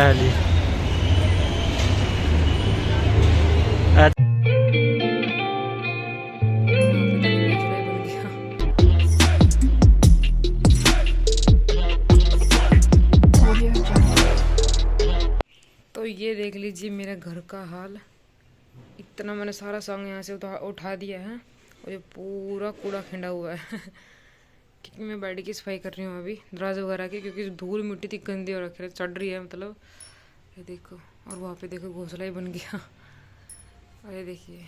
खाली। तो ये देख लीजिए मेरा घर का हाल। इतना मैंने सारा सामान यहाँ से उठा दिया है और ये पूरा कूड़ा खिंडा हुआ है क्योंकि मैं बेड की सफाई कर रही हूँ अभी दराज वगैरह की, क्योंकि धूल मिट्टी थी गंदी और रखे चढ़ रही है मतलब। ये देखो, और वहाँ पे देखो घोंसला ही बन गया। और ये देखिए,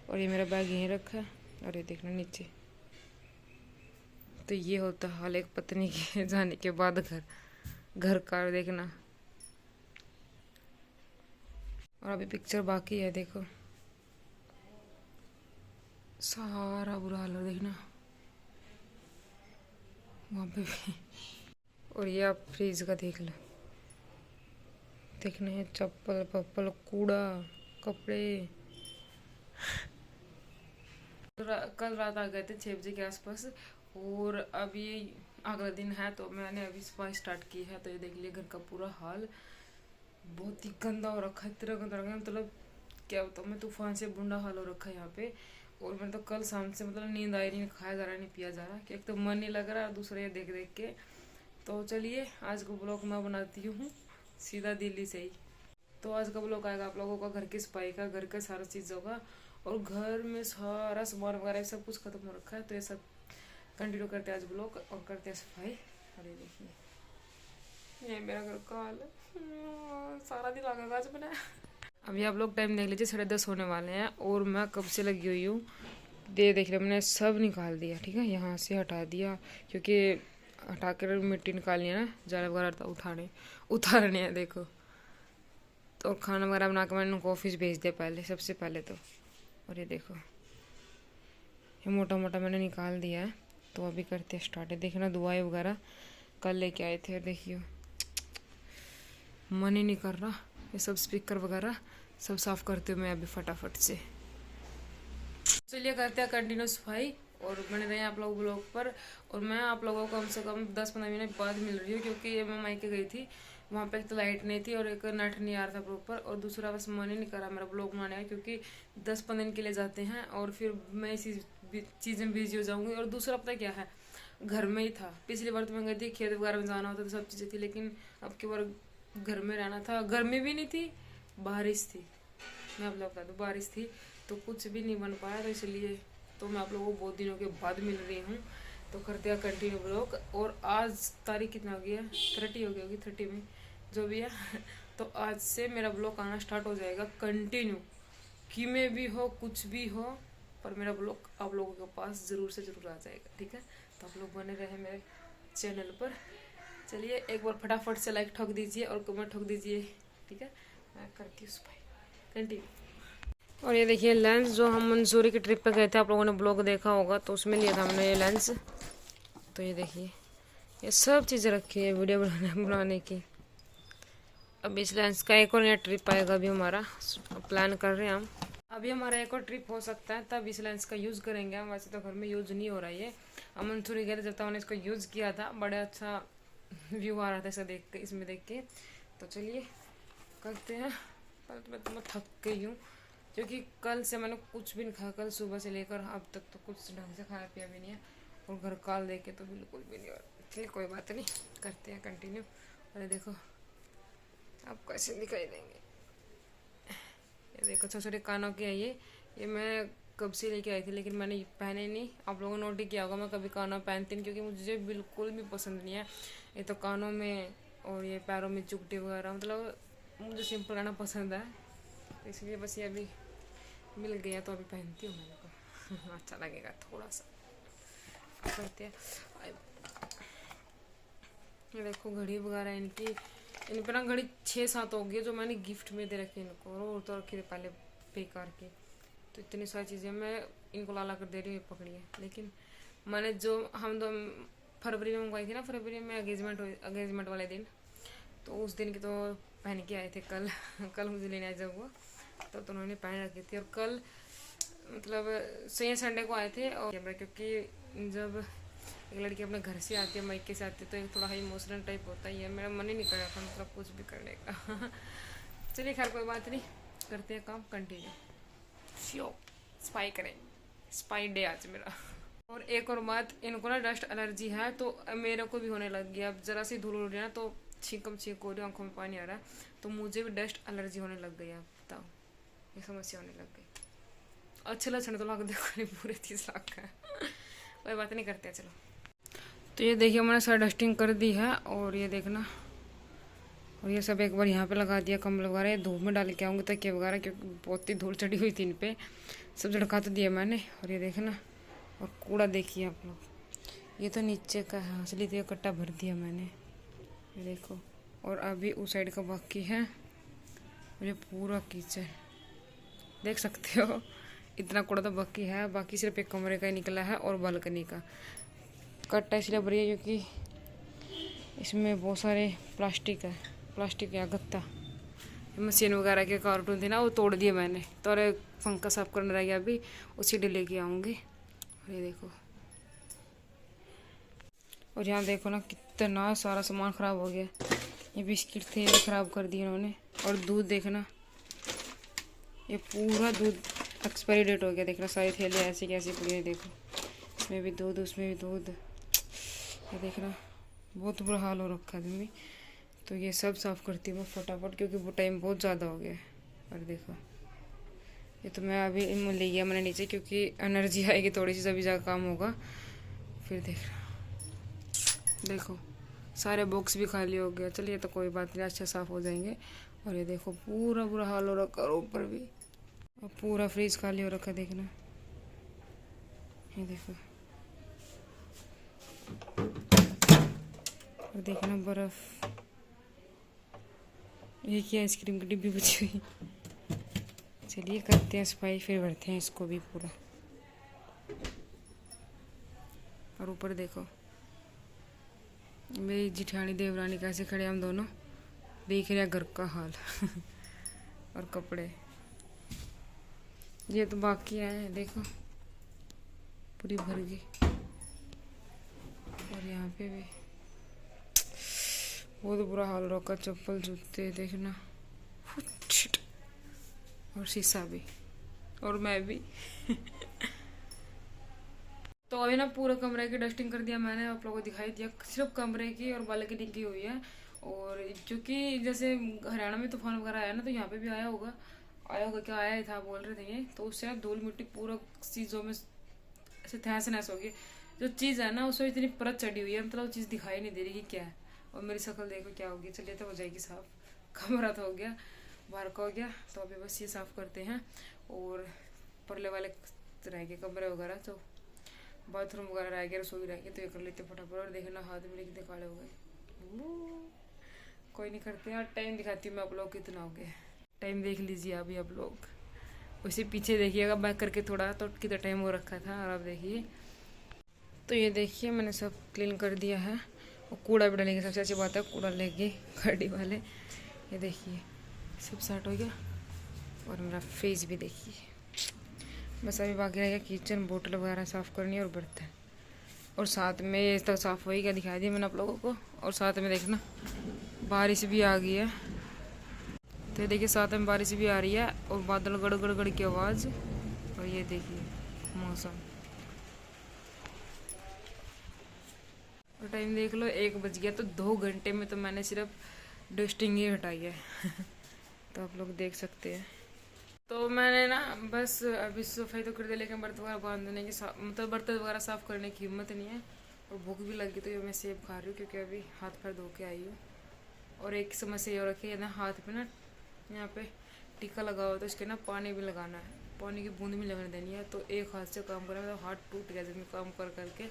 और ये मेरा बैग यहीं रखा है और ये देखना नीचे। तो ये होता हाल एक पत्नी के जाने के बाद घर का देखना। और अभी पिक्चर बाकी है, देखो सारा बुरा हाल है देखना वहाँ पे भी। और ये आप फ्रिज का देख लो, देखना है चप्पल पप्पल कूड़ा कपड़े। कल रात आ गए थे 6 बजे के आसपास और अभी अगला दिन है तो मैंने अभी सफाई स्टार्ट की है। तो ये देख लिया घर का पूरा हाल, बहुत ही गंदा हो रखा है, इतना गंदा रखा है मतलब क्या बताऊँ मैं, तूफान से बुंदा हाल हो रखा है यहाँ पे। और मैं तो कल शाम से मतलब नींद आ रही, नहीं खाया जा रहा, नहीं पिया जा रहा, कि एक तो मन नहीं लग रहा और दूसरा ये देख देख के। तो चलिए आज को ब्लॉग मैं बनाती हूँ सीधा दिल्ली से ही। तो आज का ब्लॉग आएगा आप लोगों का घर की सफाई का, घर का सारा चीज़ों का, और घर में सारा सामान वगैरह सब कुछ खत्म हो रखा है। तो ये सब कंटिन्यू करते हैं आज ब्लॉग और करते हैं सफाई। अरे देखिए ये मेरा घर का हाल है, सारा दिन लगेगा आज मैंने। अभी आप लोग टाइम देख लीजिए, 10:30 होने वाले हैं और मैं कब से लगी हुई हूँ। देख रहे मैंने सब निकाल दिया, ठीक है, यहाँ से हटा दिया क्योंकि हटा कर मिट्टी निकालनी है ना, जाला वगैरह उतारने हैं देखो। तो खाना वगैरह बना के मैंने उनको ऑफिस भेज दिया पहले, सबसे पहले तो। और ये देखो ये मोटा मोटा मैंने निकाल दिया है। तो अभी करते स्टार्ट है, देखना दुआएं वगैरह कल लेके आए थे। देखियो मन ही नहीं कर रहा, ये सब स्पीकर वगैरह सब साफ करते हुए मैं अभी फटाफट से। चलिए करते हैं कंटिन्यू सफाई और बने रहे आप लोग ब्लॉग पर। और मैं आप लोगों को कम से कम 10-15 मिनट बाद मिल रही हूँ क्योंकि ये मैं मायके गई थी, वहाँ पे एक तो लाइट नहीं थी और एक नेट नहीं आ रहा था प्रॉपर, और दूसरा बस मन ही नहीं करा मेरा ब्लॉग बनाने का क्योंकि 10-15 दिन के लिए जाते हैं और फिर मैं इसी चीज़ में बिजी हो जाऊँगी। और दूसरा पता क्या है, घर में ही था। पिछली बार तो मैं गई थी खेत वगैरह में जाना होता था, सब चीज़ें थी, लेकिन अब की बार घर में रहना था। गर्मी भी नहीं थी, बारिश थी, मैं आप लोग बता दूँ बारिश थी, तो कुछ भी नहीं बन पाया। तो इसलिए तो मैं आप लोगों को बहुत दिनों के बाद मिल रही हूँ। तो करते हैं कंटिन्यू ब्लॉग। और आज तारीख कितना हो गया, 30 हो गई होगी, 30 में जो भी है। तो आज से मेरा ब्लॉग आना स्टार्ट हो जाएगा कंटिन्यू, कि में भी हो कुछ भी हो, पर मेरा ब्लॉग आप लोगों के पास ज़रूर से ज़रूर आ जाएगा, ठीक है। तो आप लोग बने रहे मेरे चैनल पर। चलिए एक बार फटाफट से लाइक ठोक दीजिए और कमेंट ठोक दीजिए, ठीक है। मैं करती हूँ सफाई कंटिन्यू। और ये देखिए लेंस जो हम मंसूरी की ट्रिप पे गए थे, आप लोगों ने ब्लॉग देखा होगा, तो उसमें लिया था हमने ये लेंस। तो ये देखिए ये सब चीज़ें रखी है वीडियो बनाने की। अब इस लेंस का एक और नया ट्रिप आएगा, अभी हमारा प्लान कर रहे हैं हम। अभी हमारा एक और ट्रिप हो सकता है, तब इस लेंस का यूज़ करेंगे हम। वैसे तो घर में यूज़ नहीं हो रहा है। हम मंसूरी गए थे जब तक हमने इसको यूज़ किया था, बड़ा अच्छा व्यू आ रहा था इसे देख के, इसमें देख के। तो चलिए करते हैं। मैं थक गई हूँ क्योंकि कल से मैंने कुछ भी नहीं खाया, कल सुबह से लेकर अब तक तो कुछ ढंग से खाया पिया भी नहीं है, और घर काल देख के तो बिल्कुल भी नहीं हो रहा। चलिए कोई बात नहीं, करते हैं कंटिन्यू। अरे देखो आप कैसे दिखाई देंगे, ये देखो छोटे छोटे कानों के है ये मैं कब से लेके आई थी, लेकिन मैंने पहने नहीं। आप लोगों ने नोटिस किया होगा मैं कभी कानों पहनती नहीं क्योंकि मुझे बिल्कुल भी पसंद नहीं है। ये तो कानों में और ये पैरों में चुगटी वगैरह, मतलब मुझे सिंपल रहना पसंद है, तो इसलिए बस ये अभी मिल गया तो अभी पहनती हूँ मेरे को। अच्छा लगेगा थोड़ा सा, करते हैं। ये देखो घड़ी वगैरह इनकी, इन पर ना घड़ी 6-7 हो गई जो मैंने गिफ्ट में दे रखी इनको, और तो रखी थी पहले बेकार की। तो इतनी सारी चीज़ें मैं इनको ला कर दे रही हूँ, पकड़िए। लेकिन मैंने जो हम दो फरवरी में मंगवाई थी ना, फरवरी में एंगेजमेंट वाले दिन, तो उस दिन की तो पहन के आए थे कल। कल मुझे लेने आए जब वो, तो उन्होंने पहन रखी थी। और कल मतलब संडे को आए थे, और क्योंकि जब एक लड़की अपने घर से आती है, मायके से आती है, तो एक थोड़ा इमोशनल टाइप होता ही है। मेरा मन ही नहीं कर रहा था मतलब कुछ भी करने का। चलिए खैर कोई बात नहीं, करते हैं काम कंटिन्यू। श्यो स्पाई करें, स्पाई डे आज मेरा। और एक और बात, इनको ना डस्ट एलर्जी है, तो मेरे को भी होने लग गया। अब जरा सी धूल उड़ रही है ना तो छींक हो रही, आंखों में पानी आ रहा है, तो मुझे भी डस्ट एलर्जी होने लग गई। अब बताओ, ये समस्या होने लग गई। अच्छे लक्षण तो लग देखो, पूरे 30 लाख का है। कोई बात नहीं, करते हैं चलो। तो ये देखिए मैंने सारा डस्टिंग कर दी है, और ये देखना, और ये सब एक बार यहाँ पे लगा दिया, कंबल वगैरह ये धूप में डाल के आऊँगी तकिया वगैरह, क्योंकि बहुत ही धूल चढ़ी हुई थी इन पे। सब झड़का तो दिया मैंने। और ये देखना, और कूड़ा देखिए आप लोग, ये तो नीचे का है असली, तो ये कट्टा भर दिया मैंने, ये देखो। और अभी उस साइड का बाकी है, मुझे पूरा किचन देख सकते हो, इतना कूड़ा तो बाकी है। बाकी सिर्फ एक कमरे का ही निकला है और बालकनी का। कट्टा इसलिए भरी है क्योंकि इसमें बहुत सारे प्लास्टिक या गत्ता, मशीन वगैरह के कार्टून थे ना, वो तोड़ दिए मैंने। तो और एक पंखा साफ करने रह गया, अभी उसी डे लेके आऊँगी। और ये देखो, और यहाँ देखो ना कितना सारा सामान ख़राब हो गया। ये बिस्किट थे, ये ख़राब कर दिए उन्होंने। और दूध देखना, ये पूरा दूध एक्सपायरी डेट हो गया। देखना सारी थैली ऐसी कैसी पड़ी है, देखो इसमें भी दूध, उसमें भी दूध। ये देखना बहुत बुरा हाल हो रखा है मम्मी। तो ये सब साफ़ करती हूँ मैं फटाफट, क्योंकि वो टाइम बहुत ज़्यादा हो गया है। और देखो ये तो मैं अभी ले गया मैंने नीचे, क्योंकि एनर्जी आएगी थोड़ी सी, सभी जगह काम होगा। फिर देखो सारे बॉक्स भी खाली हो गया। चलिए तो कोई बात नहीं, अच्छा साफ़ हो जाएंगे। और ये देखो पूरा बुरा हाल हो रखा है ऊपर भी, और पूरा फ्रिज खाली हो रखा है। देखना ये देखो, और देखना बर्फ़, ये क्या आइसक्रीम की डिब्बी बची हुई। चलिए करते हैं सफाई, फिर भरते हैं इसको भी पूरा। और ऊपर देखो मेरी जिठानी देवरानी कैसे खड़े, हम दोनों देख रहे हैं घर का हाल। और कपड़े ये तो बाकी है, देखो पूरी भर गई। और यहाँ पे भी बहुत बुरा हाल रखा, चप्पल जूते देखना, और शीशा भी, और मैं भी। तो अभी ना पूरा कमरे की डस्टिंग कर दिया मैंने, आप लोगों को दिखाई दिया। सिर्फ कमरे की और बालकनी की हुई है। और क्योंकि जैसे हरियाणा में तूफान वगैरह आया ना, तो यहाँ पे भी आया होगा क्या, आया ही था बोल रहे थे ये। तो उससे ना धूल मिट्टी पूरा चीज़ों में ऐसे तहस नहस हो गई। जो चीज़ है ना उसमें इतनी परत चढ़ी हुई है, मतलब वो चीज़ दिखाई नहीं दे रही कि क्या है। और मेरी शक्ल देखो क्या होगी। चलिए तो हो जाएगी साफ। कमरा तो हो गया, बाहर का हो गया, तो अभी बस ये साफ़ करते हैं। और परले वाले रह गए कमरे वगैरह, तो बाथरूम वगैरह रह गया, रसोई रह गई, तो ये कर लेते फटाफट। और देखना हाथ मेरे कितने काले हो गए। कोई नहीं, करते यार। टाइम दिखाती हूँ मैं आप लोग कितना हो गया। टाइम देख लीजिए अभी आप लोग, उसे पीछे देखिएगा बैक करके थोड़ा, तो कितना टाइम हो रखा था। और आप देखिए, तो ये देखिए मैंने सब क्लीन कर दिया है। और कूड़ा भी डालेंगे, सबसे अच्छी बात है कूड़ा लेंगे गाड़ी वाले। ये देखिए सब सेट हो गया। और मेरा फेस भी देखिए, बस अभी बाकी रहेगा किचन, बोतल वगैरह साफ़ करनी और बर्तन। और साथ में ये तक साफ़ हो ही गया, दिखाई दिया मैंने आप लोगों को। और साथ में देखना बारिश भी आ गई है, तो ये देखिए साथ में बारिश भी आ रही है, और बादल गड़ गड़ गड़ की आवाज़। और ये देखिए मौसम, और टाइम देख लो 1 बज गया। तो 2 घंटे में तो मैंने सिर्फ डस्टिंग ही हटाई है। तो आप लोग देख सकते हैं। तो मैंने ना बस अभी सफाई तो कर दिया, लेकिन बर्तन वगैरह बांधने की मतलब बर्तन वगैरह साफ़ करने की हिम्मत नहीं है। और भूख भी लगी, तो ये मैं सेब खा रही हूँ, क्योंकि अभी हाथ पैर धो के आई हूँ। और एक समस्या ये रखी है ना, हाथ पे ना यहाँ पे टीका लगा हुआ, तो इसके ना पानी भी लगाना है, पानी की बूंद भी लगने देनी है। तो एक हाथ से काम करना, तो हाथ टूट गया जब मैं काम कर करके।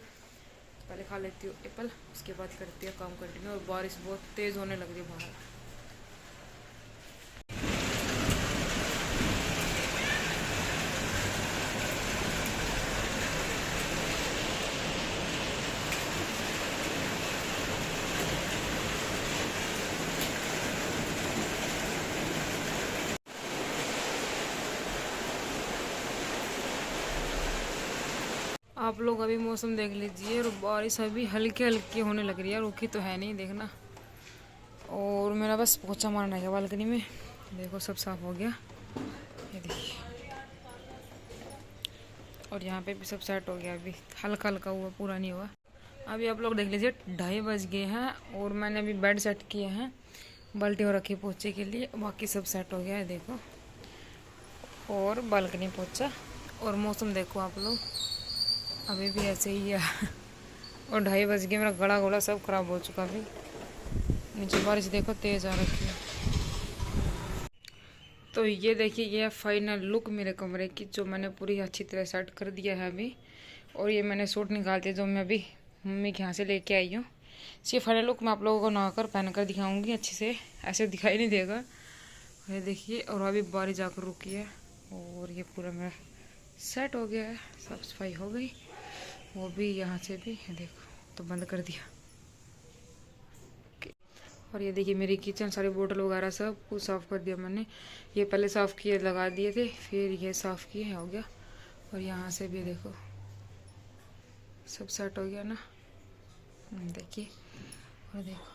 पहले खा लेती हूँ एप्पल, उसके बाद करती हूँ काम कंटिन्यू। और बारिश बहुत तेज़ होने लग रही है बाहर। आप लोग अभी मौसम देख लीजिए, और बारिश अभी हल्की हल्की होने लग रही है, रुकी तो है नहीं, देखना। और मेरा बस पोछा मारना है बालकनी में, देखो सब साफ हो गया, ये देखिए। और यहाँ पे भी सब सेट हो गया, अभी हल्का हल्का हुआ, पूरा नहीं हुआ। अभी आप लोग देख लीजिए 2:30 बज गए हैं, और मैंने अभी बेड सेट किए हैं, बाल्टी हो रखी पोछे के लिए, बाकी सब सेट हो गया है देखो। और बालकनी पोछा, और मौसम देखो आप लोग, अभी भी ऐसे ही है। और 2:30 बज गए, मेरा गला गोला सब खराब हो चुका अभी। नीचे बारिश देखो तेज आ रखी है। तो ये देखिए, ये फाइनल लुक मेरे कमरे की, जो मैंने पूरी अच्छी तरह सेट कर दिया है अभी। और ये मैंने सूट निकाल दिया जो मैं अभी मम्मी के यहाँ से लेके आई हूँ। ये फाइनल लुक मैं आप लोगों को नहाकर पहन कर दिखाऊंगी अच्छे से, ऐसे दिखाई नहीं देगा। ये देखिए, और अभी बारिश जाकर रुकी है, और ये पूरा मेरा सेट हो गया है, साफ सफाई हो गई, वो भी यहाँ से भी देखो, तो बंद कर दिया। और ये देखिए मेरी किचन, सारी बोतल वगैरह सब कुछ साफ़ कर दिया मैंने। ये पहले साफ़ किए, लगा दिए थे, फिर ये साफ़ किए, हो गया। और यहाँ से भी देखो सब सेट हो गया ना, देखिए। और देखो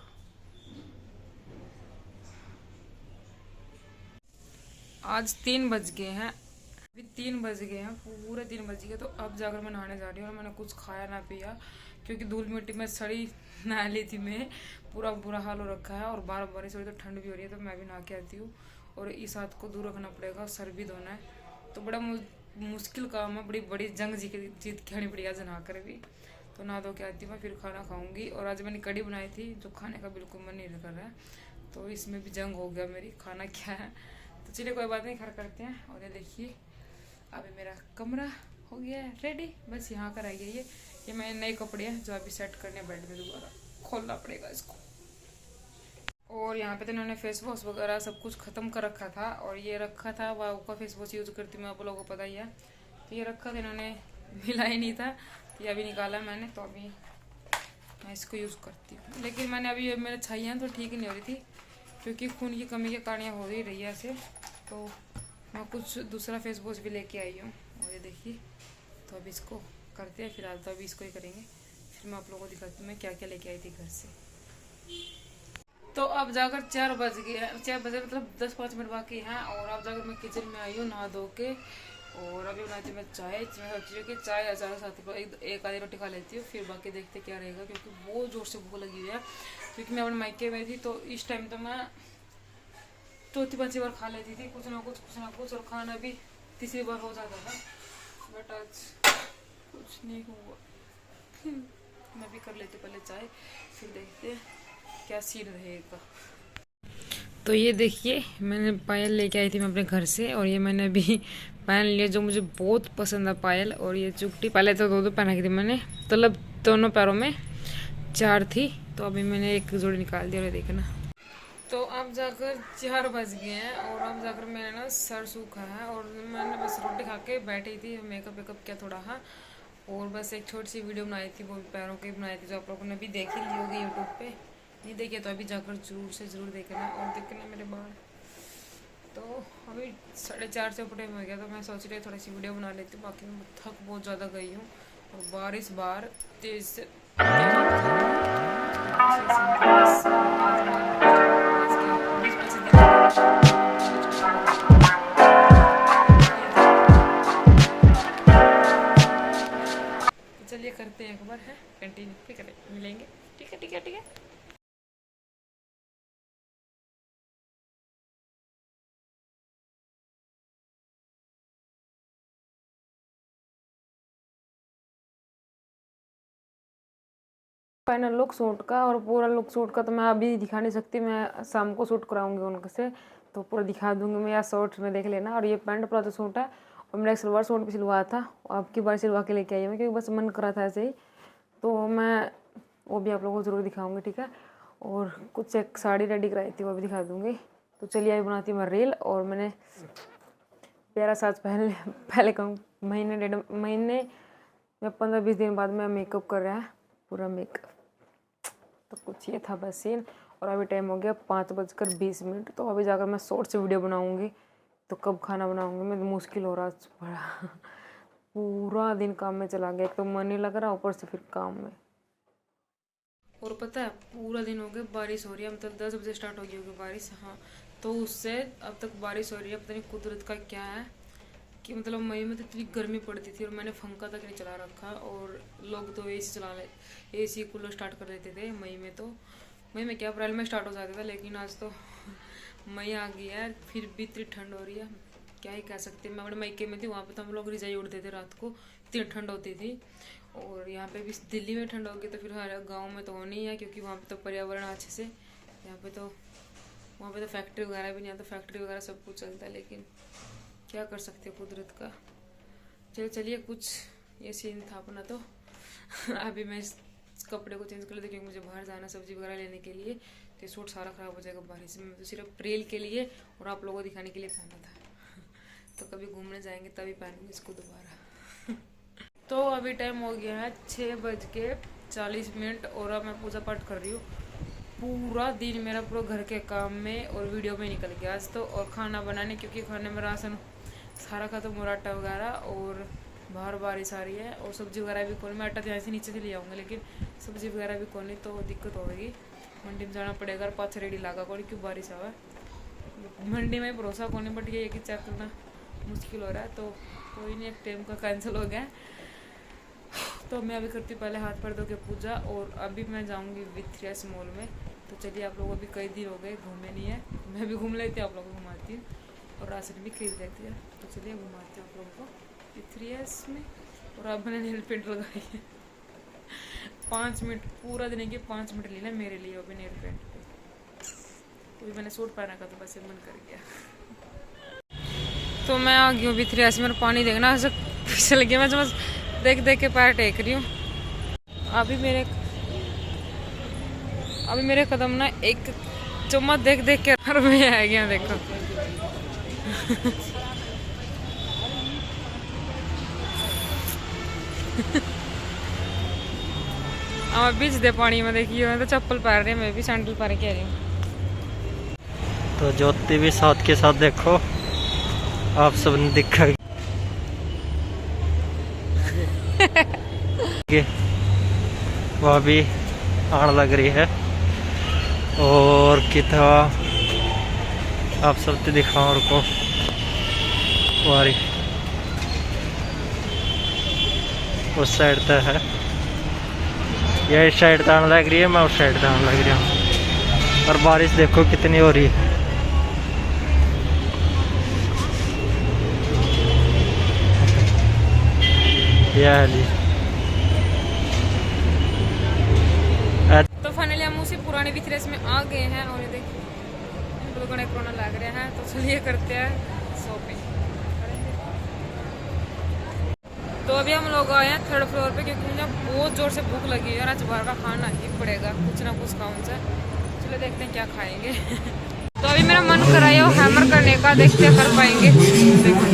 आज 3 बज गए हैं, अभी 3 बज गए हैं, पूरे 3 बज गए। तो अब जाकर मैं नहाने जा रही हूँ, और मैंने कुछ खाया ना पिया, क्योंकि धूल मिट्टी में सड़ी नहा ली थी मैं, पूरा बुरा हाल हो रखा है। और बार बारिश हो रही, तो ठंड भी हो रही है, तो मैं भी नहा के आती हूँ। और इस हाथ को दूर रखना पड़ेगा, सर भी धोना है, तो बड़ा मुश्किल काम है, बड़ी बड़ी जंग जीत के आनी पड़ेगी आज नहा कर भी। तो नहा धो के आती हूँ मैं, फिर खाना खाऊंगी। और आज मैंने कड़ी बनाई थी, जो खाने का बिल्कुल मन नहीं कर रहा है, तो इसमें भी जंग हो गया मेरी, खाना क्या है। तो चलिए कोई बात नहीं, घर करते हैं। और ये देखिए अभी मेरा कमरा हो गया है रेडी, बस यहाँ का रह गया ये मेरे नए कपड़े हैं, जो अभी सेट करने बेड में, दोबारा खोलना पड़ेगा इसको। और यहाँ पे तो इन्होंने फेस वॉश वगैरह सब कुछ ख़त्म कर रखा था, और ये रखा था, वाव का फेस वॉश यूज़ करती हूँ, आप लोगों को पता ही है। तो ये रखा था इन्होंने, मिला ही नहीं था, तो ये अभी निकाला मैंने, तो अभी मैं इसको यूज़ करती हूँ। लेकिन मैंने अभी मेरे छाइयाँ तो ठीक नहीं हो रही थी, क्योंकि खून की कमी के कारण हो ही रही है ऐसे, तो मैं कुछ दूसरा फेस वॉश भी लेके आई हूँ। और ये देखिए, तो अभी इसको करते हैं फिलहाल, तो अभी इसको ही करेंगे, फिर मैं आप लोगों को दिखाती हूँ मैं क्या क्या लेके आई थी घर से। तो अब जाकर 4 बज गए हैं, 4 बजे मतलब 10-5 मिनट बाकी हैं। और अब जाकर मैं किचन में आई हूँ नहा धो के, और अभी बनाती हूँ मैं चाय। मैं सोच रही हूँ कि चाय या चाय साथ ही एक आधी रोटी खा लेती हूँ, फिर बाकी देखते क्या रहेगा, क्योंकि बहुत ज़ोर से भूख लगी हुई है। क्योंकि मैं अपने मायके में थी, तो इस टाइम तो मैं 4-5 बार खा लेती थी, कुछ ना कुछ, और खाना भी तीसरी बार हो जाता था, बट आज कुछ नहीं हुआ। मैं भी कर लेती पहले चाय, फिर देखते क्या सीन रहेगा। तो ये देखिए, मैंने पायल लेके आई थी मैं अपने घर से, और ये मैंने अभी पहन लिया, जो मुझे बहुत पसंद है पायल। और ये चुकटी पहले तो 2 पहना की थी मैंने, तो मतलब दोनों पैरों में 4 थी, तो अभी मैंने एक जोड़ी निकाल दिया, और देखना। तो अब जाकर 4 बज गए हैं, और अब जाकर मैंने ना सर सूखा है, और मैंने बस रोटी खा के बैठी थी, मेकअप वेकअप किया थोड़ा, हाँ। और बस एक छोटी सी वीडियो बनाई थी, वो पैरों की बनाई थी, जो आप लोगों ने भी देख ही ली होगी यूट्यूब पे। नहीं देखे तो अभी जाकर जरूर देखना, और देखना मेरे बाल। तो अभी 4:30 से ऊपर हो गया, तो मैं सोच रही थोड़ी सी वीडियो बना लेती हूँ। बाकी मैं थक बहुत ज़्यादा गई हूँ, और बारिश बार तेज से चलिए करते हैं एक बार, है कंटिन्यू, ठीक है, मिलेंगे, ठीक है ठीक है ठीक है। फाइनल लुक सूट का, और पूरा लुक सूट का तो मैं अभी दिखा नहीं सकती, मैं शाम को शूट कराऊंगी उनके से, तो पूरा दिखा दूंगी मैं, या शॉर्ट्स में देख लेना। और ये पैंट प्लाजो सूट है, और मेरा एक सलवार सूट भी सिलवाया था, अब की बार सिलवा के लेके आई हूँ, क्योंकि बस मन करा था ऐसे ही, तो मैं वो भी आप लोगों को ज़रूर दिखाऊंगी, ठीक है। और कुछ एक साड़ी रेडी कराई थी, वो भी दिखा दूँगी। तो चलिए अभी बनाती हूँ मैं रील। और मैंने प्यारा साज पहले कहूँ महीने 1.5 महीने या 15-20 दिन बाद में मेकअप कर रहा है, पूरा मेकअप। तो कुछ ये था बस सीन। और अभी टाइम हो गया 5:20, तो अभी जाकर मैं शॉर्ट से वीडियो बनाऊंगी। तो कब खाना बनाऊंगी मैं, तो मुश्किल हो रहा है बड़ा। पूरा दिन काम में चला गया, एक तो मन नहीं लग रहा, ऊपर से फिर काम में। और पता है पूरा दिन हो गया बारिश हो रही है, मतलब 10 बजे स्टार्ट हो गई होगी बारिश। हाँ, तो उससे अब तक बारिश हो रही है। पता नहीं कुदरत का क्या है कि मतलब मई में तो इतनी गर्मी पड़ती थी और मैंने पंखा तक नहीं चला रखा, और लोग तो एसी चला ले, एसी कूलर स्टार्ट कर देते थे मई में। तो मई में क्या, अप्रैल में स्टार्ट हो जाता था, लेकिन आज तो मई आ गई है, फिर भी इतनी ठंड हो रही है, क्या ही कह सकते हैं। मैं अपने मायके में थी, वहाँ पे तो हम लोग रजाई उड़ते थे रात को, इतनी ठंड होती थी। और यहाँ पे भी दिल्ली में ठंड होगी तो फिर हर गांव में तो होनी है, क्योंकि वहाँ पे तो पर्यावरण अच्छे से, यहाँ पे तो वहाँ पे तो फैक्ट्री वगैरह भी नहीं है, तो फैक्ट्री वगैरह सब कुछ चलता है, लेकिन क्या कर सकते हैं कुदरत का। चलिए कुछ ये सीन था अपना। तो अभी मैं इस कपड़े को चेंज कर लेती, क्योंकि मुझे बाहर जाना सब्जी वगैरह लेने के लिए, तो सूट सारा ख़राब हो जाएगा बारिश में। तो सिर्फ रील के लिए और आप लोगों को दिखाने के लिए पहना था, तो कभी घूमने जाएंगे तभी पहनूंगी इसको दोबारा। तो अभी टाइम हो गया है 6:40 और अब मैं पूजा पाठ कर रही हूँ। पूरा दिन मेरा पूरा घर के काम में और वीडियो में निकल गया आज तो, और खाना बनाने, क्योंकि खाने में राशन सारा खत्म हो रहा, आटा वगैरह, और बाहर बारिश आ रही है, और सब्जी वगैरह भी कौन, मैं आटा यहाँ से नीचे से ले आऊँगा, लेकिन सब्जी वगैरह भी कौन, तो दिक्कत होगी, मंडी में जाना पड़ेगा। और पाँच रेडी लगा कौन, क्यों बारिश आवा मंडी में भरोसा कौन है, बट ये कि चेक करना मुश्किल हो रहा है, तो कोई नहीं, एक टाइम का कैंसिल हो गया। तो मैं अभी करती हूँ पहले हाथ पैर धो के पूजा, और अभी मैं जाऊँगी विथ्रियास मॉल में। तो चलिए, आप लोगों को भी कई दिन हो गए घूमे नहीं है, मैं भी घूम लेती हूँ, आप लोगों को घुमाती हूँ, और राशन भी खरीद लेती है। तो चलिए घुमाती हूँ आप लोगों को विथ्रियास में। और अब मैंने नेल पेंट लगाई है 5 मिनट, पूरा दिन के 5 मिनट लेना मेरे लिए अभी नेल पेंट पे। तो भी मैंने सूट पहना का, तो बस मन कर गया। तो मैं आ गई हूँ विथ्रियास में, और पानी देखना फिसल गया, मैं बस देख देख के पैर टेक रही हूँ। अभी मेरे कदम ना एक चम्मच देख देख के हर में आ गया, देखो। अब बीच दे पानी में, देखिए तो चप्पल पहन रही है, मैं भी सैंडल पहन के आ रही हूँ। तो ज्योति भी साथ के साथ, देखो आप सब ने दिखा वह भी आने लग रही है, और कितना आप सब दिखाओ और को वारी उस साइड तक है, यह इस साइड तक आने लग रही है, मैं उस साइड तक आने लग रही हूँ। और बारिश देखो कितनी हो रही है, यह जी। तो फाइनली हम उसी पुराने विथ्रियास में आ गए हैं, और देखिए लोगों ने कोरोना लग रहे हैं, तो चलिए करते हैं शॉपिंग। तो अभी हम लोग आए हैं 3rd फ्लोर पे, क्योंकि मुझे बहुत जोर से भूख लगी है, और आज बाहर का खाना ही पड़ेगा, कुछ ना कुछ खाऊं से। चलो देखते हैं क्या खाएंगे। तो अभी मेरा मन कर रहा है वो हैमर करने का, देखते हैं कर पाएंगे। देखो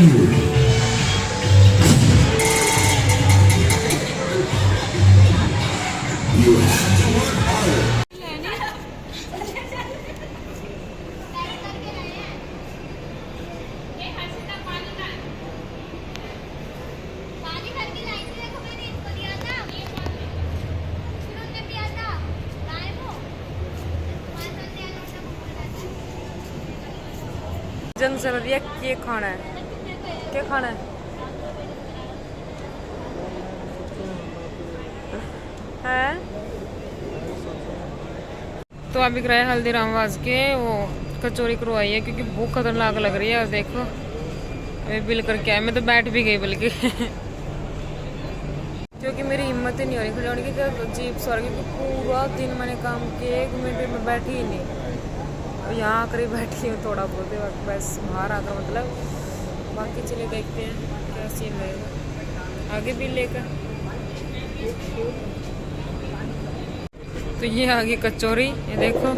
जंग चल रही है, क्या खाना है, क्या खाना है? तो अभी कराए हल्दीराम वाज के वो कचौरी करवाई है, क्योंकि भूख खतरनाक लग रही है। और देखो अभी बिल करके आए, मैं तो बैठ भी गई बल्कि क्योंकि मेरी हिम्मत ही नहीं हो रही खड़े होने की, क्या अजीब सा, क्योंकि पूरा दिन मैंने काम किया, 1 मिनट में बैठी ही नहीं। यहाँ आकर ही बैठी हूँ थोड़ा बहुत वक्त, बस बाहर आकर मतलब। बाकी चलिए देखते हैं क्या सीन रहेगा आगे भी लेकर। तो ये आ गई कचौरी, ये देखो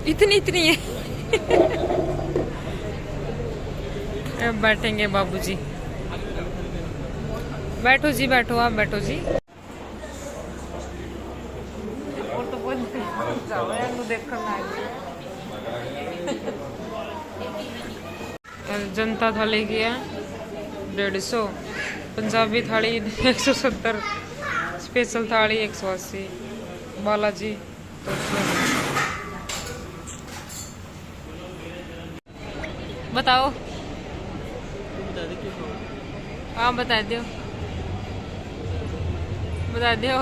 इतनी है। अब बैठेंगे बाबूजी, बैठो जी, बैठो, आप बैठो जी। और तो जनता थाली की है 150, पंजाबी थाली 170, स्पेशल थाली 180, बालाजी तो बताओ। हाँ बता दो, बता दो।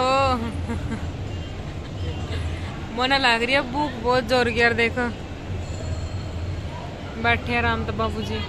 मोना लग रही है भूख बहुत जोर की यार, देखो बैठे आराम तो बाबू जी।